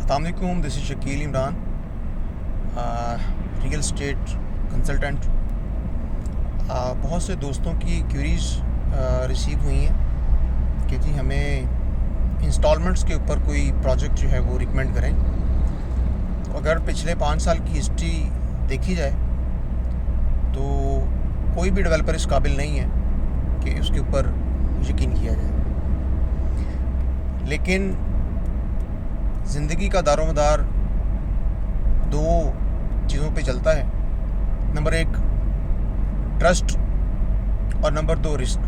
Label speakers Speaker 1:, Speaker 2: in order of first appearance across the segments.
Speaker 1: अस्सलामुअलैकुम, this is Shakeel Imran, real estate consultant. बहुत से दोस्तों की क्यूरीज़ रिसीव हुई हैं कि जी हमें इंस्टॉलमेंट्स के ऊपर कोई प्रोजेक्ट जो है वो रिकमेंड करें। तो अगर पिछले 5 साल की हिस्ट्री देखी जाए तो कोई भी डेवलपर इस काबिल नहीं है कि उसके ऊपर यकीन किया जाए। लेकिन ज़िंदगी का दारोमदार दो चीज़ों पे चलता है। नंबर 1 ट्रस्ट और नंबर 2 रिस्क।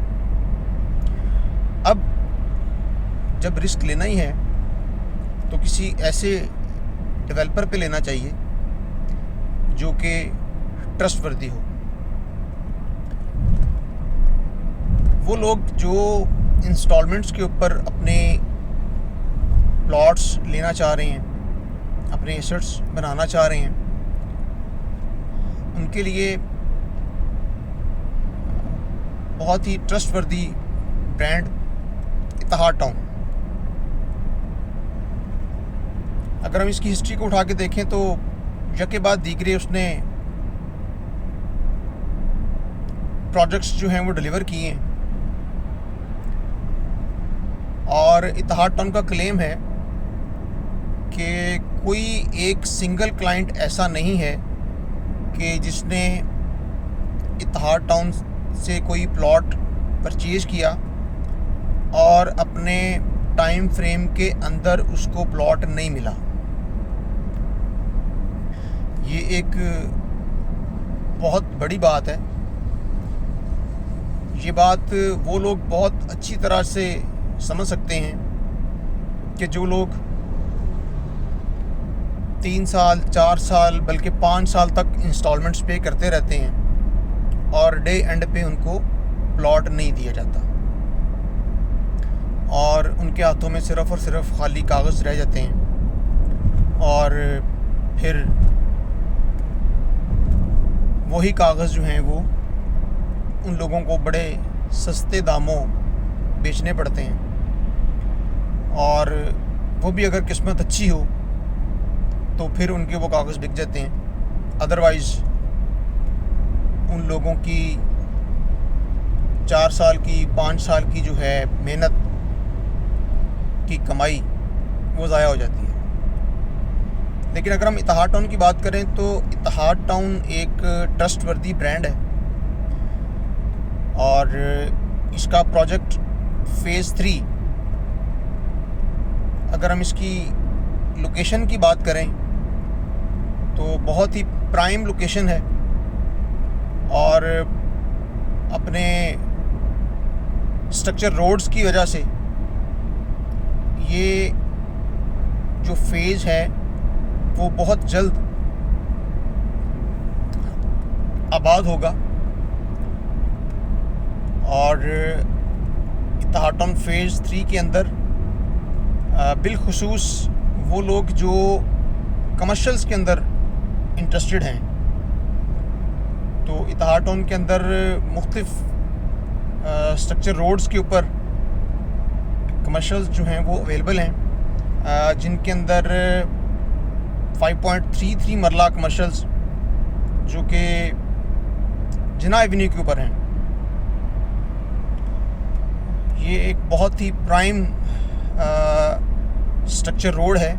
Speaker 1: अब जब रिस्क लेना ही है तो किसी ऐसे डेवलपर पे लेना चाहिए जो कि ट्रस्टवर्दी हो। वो लोग जो इंस्टॉलमेंट्स के ऊपर अपने प्लॉट्स लेना चाह रहे हैं, अपने एसेट्स बनाना चाह रहे हैं, उनके लिए बहुत ही ट्रस्टवर्दी ब्रांड इतिहाद टाउन। अगर हम इसकी हिस्ट्री को उठा के देखें तो यके बाद दीगरे उसने प्रोजेक्ट्स जो हैं वो डिलीवर किए हैं और इतिहाद टाउन का क्लेम है कि कोई एक सिंगल क्लाइंट ऐसा नहीं है कि जिसने इतिहाद टाउन से कोई प्लॉट परचेज़ किया और अपने टाइम फ्रेम के अंदर उसको प्लॉट नहीं मिला। ये एक बहुत बड़ी बात है। ये बात वो लोग बहुत अच्छी तरह से समझ सकते हैं कि जो लोग 3 साल 4 साल बल्कि 5 साल तक इंस्टॉलमेंट्स पे करते रहते हैं और डे एंड पे उनको प्लॉट नहीं दिया जाता और उनके हाथों में सिर्फ़ और सिर्फ खाली कागज़ रह जाते हैं और फिर वही कागज़ जो हैं वो उन लोगों को बड़े सस्ते दामों बेचने पड़ते हैं और वो भी अगर किस्मत अच्छी हो तो फिर उनके वो कागज़ बिक जाते हैं। अदरवाइज़ उन लोगों की 4 साल की 5 साल की जो है मेहनत की कमाई वो ज़ाया हो जाती है। लेकिन अगर हम इतिहाद टाउन की बात करें तो इतिहाद टाउन एक ट्रस्टवर्दी ब्रांड है और इसका प्रोजेक्ट फ़ेज़ 3, अगर हम इसकी लोकेशन की बात करें तो बहुत ही प्राइम लोकेशन है और अपने स्ट्रक्चर रोड्स की वजह से ये जो फेज़ है वो बहुत जल्द आबाद होगा और इतिहाद टाउन फ़ेज़ 3 के अंदर बिलखुसूस वो लोग जो कमर्शल्स के अंदर इंटरेस्टेड हैं, तो इतिहाद टाउन के अंदर मुख्तलिफ स्ट्रक्चर रोड्स के ऊपर कमर्शल्स जो हैं वो अवेलेबल हैं, जिनके अंदर 5.33 मरला कमर्शल्स जो कि जिना एवेन्यू के ऊपर हैं। ये एक बहुत ही प्राइम स्ट्रक्चर रोड है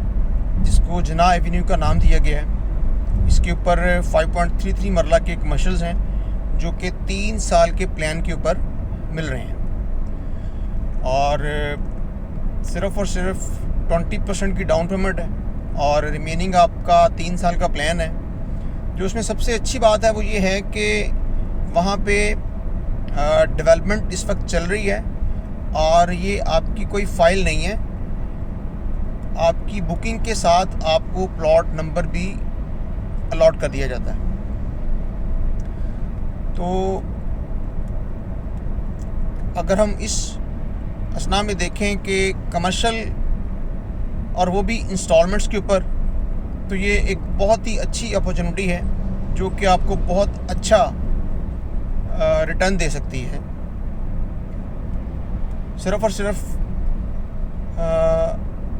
Speaker 1: जिसको जिना एवेन्यू का नाम दिया गया है। इसके ऊपर 5.33 मरला के कमर्शल्स हैं जो कि 3 साल के प्लान के ऊपर मिल रहे हैं और सिर्फ़ और सिर्फ 20% की डाउन पेमेंट है और रिमेनिंग आपका 3 साल का प्लान है। जो उसमें सबसे अच्छी बात है वो ये है कि वहाँ पे डेवलपमेंट इस वक्त चल रही है और ये आपकी कोई फ़ाइल नहीं है। आपकी बुकिंग के साथ आपको प्लॉट नंबर भी अलॉट कर दिया जाता है। तो अगर हम इस असना में देखें कि कमर्शियल और वो भी इंस्टॉलमेंट्स के ऊपर, तो ये एक बहुत ही अच्छी अपॉर्चुनिटी है जो कि आपको बहुत अच्छा रिटर्न दे सकती है। सिर्फ़ और सिर्फ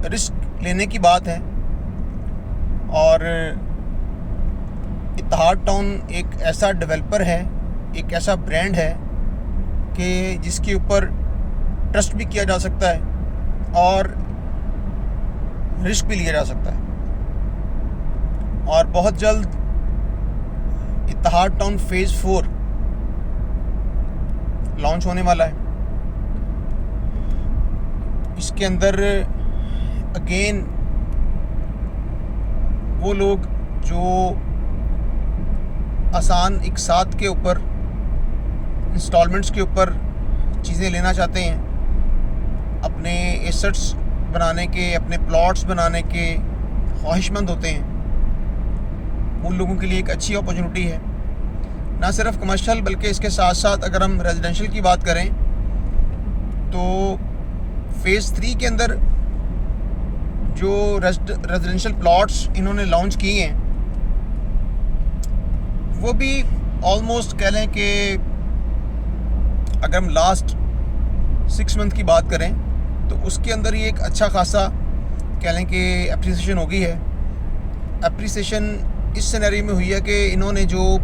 Speaker 1: रिस्क लेने की बात है और इत्तेहाद टाउन एक ऐसा डेवलपर है, एक ऐसा ब्रांड है कि जिसके ऊपर ट्रस्ट भी किया जा सकता है और रिस्क भी लिया जा सकता है। और बहुत जल्द इत्तेहाद टाउन फेज़ 4 लॉन्च होने वाला है। इसके अंदर अगेन वो लोग जो आसान एक साथ के ऊपर इंस्टॉलमेंट्स के ऊपर चीज़ें लेना चाहते हैं, अपने एसेट्स बनाने के, अपने प्लॉट्स बनाने के ख्वाहिशमंद होते हैं, उन लोगों के लिए एक अच्छी अपॉर्चुनिटी है। ना सिर्फ कमर्शियल बल्कि इसके साथ साथ अगर हम रेजिडेंशियल की बात करें तो फेज़ 3 के अंदर जो रेजिडेंशियल प्लॉट्स इन्होंने लॉन्च किए हैं वो भी ऑलमोस्ट कह लें कि अगर हम लास्ट 6 मंथ की बात करें तो उसके अंदर ही एक अच्छा खासा कह लें कि एप्रिसिएशन हो गई है। एप्रिसिएशन इस सिनेरियो में हुई है कि इन्होंने जो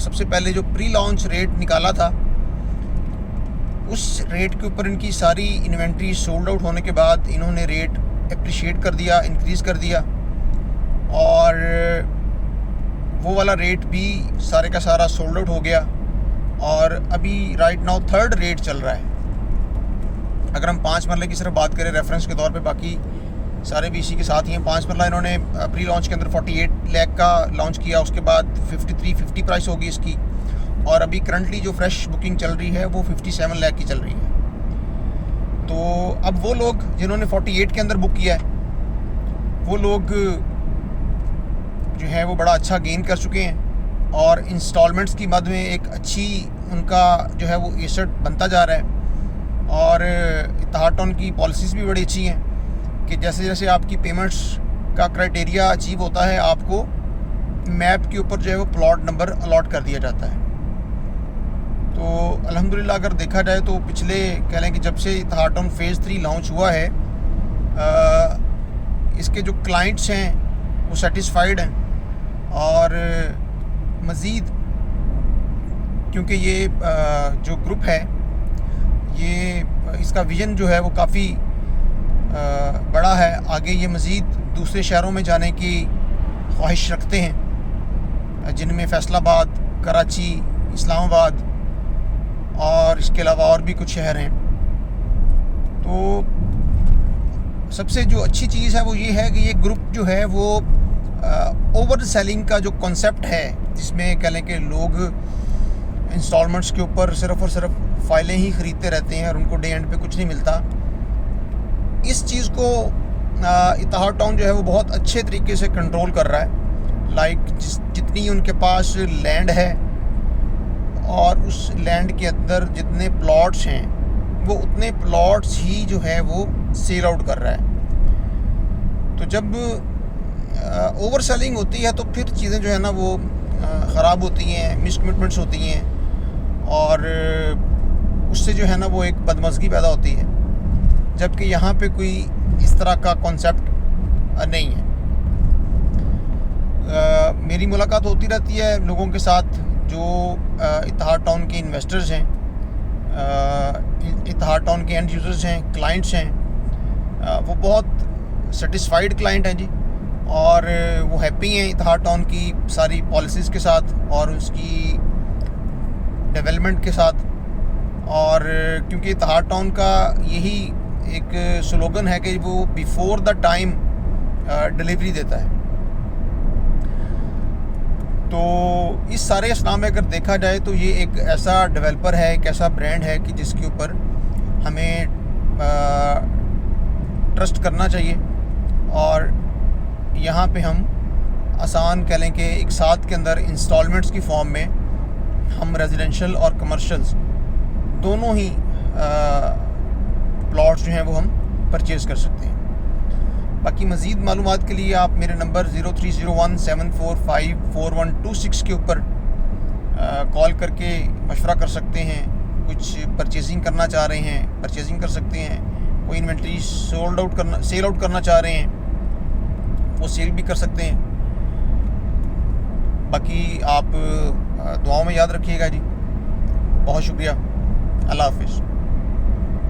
Speaker 1: सबसे पहले जो प्री लॉन्च रेट निकाला था उस रेट के ऊपर इनकी सारी इन्वेंट्री सोल्ड आउट होने के बाद इन्होंने रेट एप्रिशिएट कर दिया, इंक्रीज़ कर दिया, और वो वाला रेट भी सारे का सारा सोल्ड आउट हो गया। और अभी राइट नाउ 3rd रेट चल रहा है। अगर हम 5 मरले की सिर्फ बात करें रेफरेंस के तौर पे, बाकी सारे भी इसी के साथ ही हैं। 5 मरला इन्होंने प्री लॉन्च के अंदर 48 लाख का लॉन्च किया, उसके बाद 5350 प्राइस होगी इसकी, और अभी करंटली जो फ्रेश बुकिंग चल रही है वो 57 लाख की चल रही है। तो अब वो लोग जिन्होंने 48 के अंदर बुक किया है वो लोग जो है वो बड़ा अच्छा गेन कर चुके हैं और इंस्टॉलमेंट्स की मद में एक अच्छी उनका जो है वो एसेट बनता जा रहा है। और इत्तेहाद टाउन की पॉलिसीज़ भी बड़ी अच्छी हैं कि जैसे जैसे आपकी पेमेंट्स का क्राइटेरिया अचीव होता है आपको मैप के ऊपर जो है वो प्लॉट नंबर अलॉट कर दिया जाता है। तो अल्हम्दुलिल्लाह अगर देखा जाए तो पिछले कह लें कि जब से इत्तेहाद टाउन फेज़ 3 लॉन्च हुआ है इसके जो क्लाइंट्स हैं वो सेटिस्फाइड हैं। और मज़ीद क्योंकि ये जो ग्रुप है ये इसका विज़न जो है वो काफ़ी बड़ा है, आगे ये मज़ीद दूसरे शहरों में जाने की ख्वाहिश रखते हैं जिनमें फैसलाबाद, कराची, इस्लामाबाद और इसके अलावा और भी कुछ शहर हैं। तो सबसे जो अच्छी चीज़ है वो ये है कि ये ग्रुप जो है वो ओवर सेलिंग का जो कॉन्सेप्ट है, जिसमें कह लें कि लोग इंस्टॉलमेंट्स के ऊपर सिर्फ़ और सिर्फ फ़ाइलें ही ख़रीदते रहते हैं और उनको डे एंड पे कुछ नहीं मिलता, इस चीज़ को इत्तेहाद टाउन जो है वो बहुत अच्छे तरीके से कंट्रोल कर रहा है। लाइक जितनी उनके पास लैंड है और उस लैंड के अंदर जितने प्लॉट्स हैं वो उतने प्लॉट्स ही जो है वो सेल आउट कर रहा है। तो जब ओवर सेलिंग होती है तो फिर चीज़ें जो है ना वो ख़राब होती हैं, मिसकमिटमेंट्स होती हैं और उससे जो है ना वो एक बदमज़गी पैदा होती है, जबकि यहाँ पे कोई इस तरह का कॉन्सेप्ट नहीं है। मेरी मुलाकात होती रहती है लोगों के साथ जो इत्तेहाद टाउन के इन्वेस्टर्स हैं, इत्तेहाद टाउन के एंड यूज़र्स हैं, क्लाइंट्स हैं। वो बहुत सेटिस्फाइड क्लाइंट हैं जी, और वो हैप्पी हैं इत्तेहाद टाउन की सारी पॉलिसीज़ के साथ और उसकी डेवलपमेंट के साथ। और क्योंकि इत्तेहाद टाउन का यही एक स्लोगन है कि वो बिफोर द टाइम डिलीवरी देता है। तो इस सारे इस्लाम में अगर देखा जाए तो ये एक ऐसा डेवलपर है, एक ऐसा ब्रांड है कि जिसके ऊपर हमें ट्रस्ट करना चाहिए। और यहाँ पे हम आसान कह लें कि एक साथ के अंदर इंस्टॉलमेंट्स की फॉर्म में हम रेजिडेंशियल और कमर्शियल्स दोनों ही प्लॉट्स जो हैं वो हम परचेज़ कर सकते हैं। बाकी मज़ीद मालूमात के लिए आप मेरे नंबर 030174544126 के ऊपर कॉल करके मशवरा कर सकते हैं। कुछ परचेजिंग करना चाह रहे हैं परचेजिंग कर सकते हैं, कोई इन्वेंट्री सेल आउट करना चाह रहे हैं वो सेल भी कर सकते हैं। बाकी आप दुआओं में याद रखिएगा जी। बहुत शुक्रिया। अल्लाह हाफिज़।